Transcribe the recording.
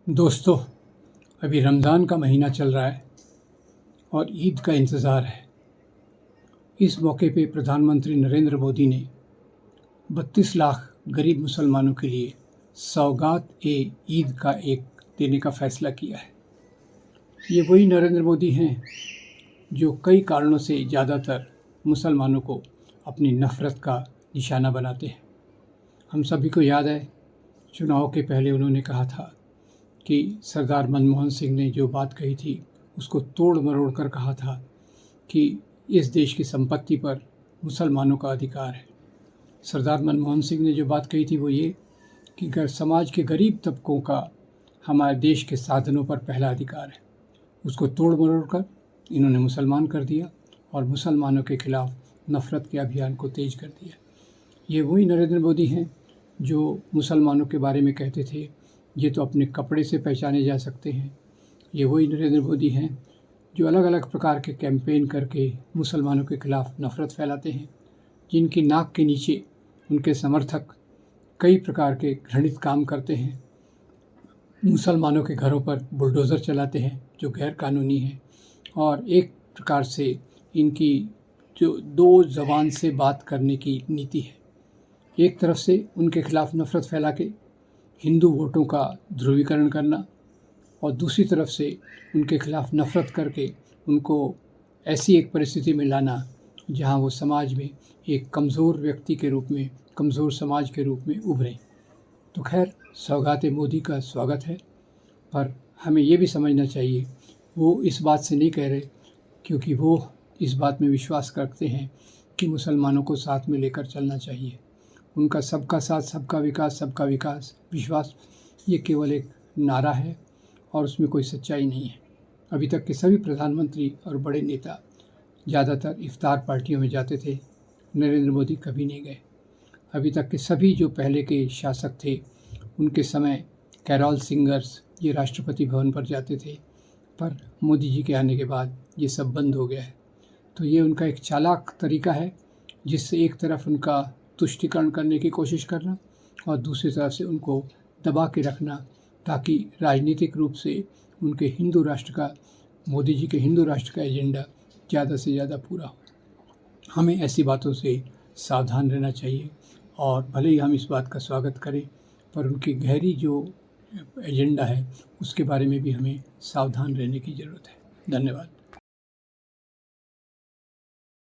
दोस्तों, अभी रमज़ान का महीना चल रहा है और ईद का इंतज़ार है। इस मौके पे प्रधानमंत्री नरेंद्र मोदी ने 32 लाख गरीब मुसलमानों के लिए सौगात-ए-ईद का एक देने का फ़ैसला किया है। ये वही नरेंद्र मोदी हैं जो कई कारणों से ज़्यादातर मुसलमानों को अपनी नफ़रत का निशाना बनाते हैं। हम सभी को याद है, चुनाव के पहले उन्होंने कहा था कि सरदार मनमोहन सिंह ने जो बात कही थी उसको तोड़ मरोड़ कर कहा था कि इस देश की संपत्ति पर मुसलमानों का अधिकार है। सरदार मनमोहन सिंह ने जो बात कही थी वो ये कि समाज के गरीब तबकों का हमारे देश के साधनों पर पहला अधिकार है। उसको तोड़ मरोड़ कर इन्होंने मुसलमान कर दिया और मुसलमानों के खिलाफ नफ़रत के अभियान को तेज कर दिया। ये वही नरेंद्र मोदी हैं जो मुसलमानों के बारे में कहते थे ये तो अपने कपड़े से पहचाने जा सकते हैं। ये वही नरेंद्र मोदी हैं जो अलग अलग प्रकार के कैंपेन करके मुसलमानों के खिलाफ नफ़रत फैलाते हैं, जिनकी नाक के नीचे उनके समर्थक कई प्रकार के घृणित काम करते हैं। मुसलमानों के घरों पर बुलडोज़र चलाते हैं जो गैर कानूनी है, और एक प्रकार से इनकी जो दो ज़बान से बात करने की नीति है, एक तरफ से उनके खिलाफ नफ़रत फैला के हिंदू वोटों का ध्रुवीकरण करना और दूसरी तरफ से उनके खिलाफ नफ़रत करके उनको ऐसी एक परिस्थिति में लाना जहां वो समाज में एक कमज़ोर व्यक्ति के रूप में, कमज़ोर समाज के रूप में उभरें। तो खैर, सौगात मोदी का स्वागत है, पर हमें ये भी समझना चाहिए वो इस बात से नहीं कह रहे क्योंकि वो इस बात में विश्वास करते हैं कि मुसलमानों को साथ में लेकर चलना चाहिए। उनका सबका साथ सबका विकास विश्वास ये केवल एक नारा है और उसमें कोई सच्चाई नहीं है। अभी तक के सभी प्रधानमंत्री और बड़े नेता ज़्यादातर इफ्तार पार्टियों में जाते थे, नरेंद्र मोदी कभी नहीं गए। अभी तक के सभी जो पहले के शासक थे उनके समय कैरोल सिंगर्स ये राष्ट्रपति भवन पर जाते थे, पर मोदी जी के आने के बाद ये सब बंद हो गया है। तो ये उनका एक चालाक तरीका है जिससे एक तरफ उनका तुष्टीकरण करने की कोशिश करना और दूसरी तरफ से उनको दबा के रखना, ताकि राजनीतिक रूप से उनके हिंदू राष्ट्र का, मोदी जी के हिंदू राष्ट्र का एजेंडा ज़्यादा से ज़्यादा पूरा हो। हमें ऐसी बातों से सावधान रहना चाहिए और भले ही हम इस बात का स्वागत करें, पर उनकी गहरी जो एजेंडा है उसके बारे में भी हमें सावधान रहने की ज़रूरत है। धन्यवाद।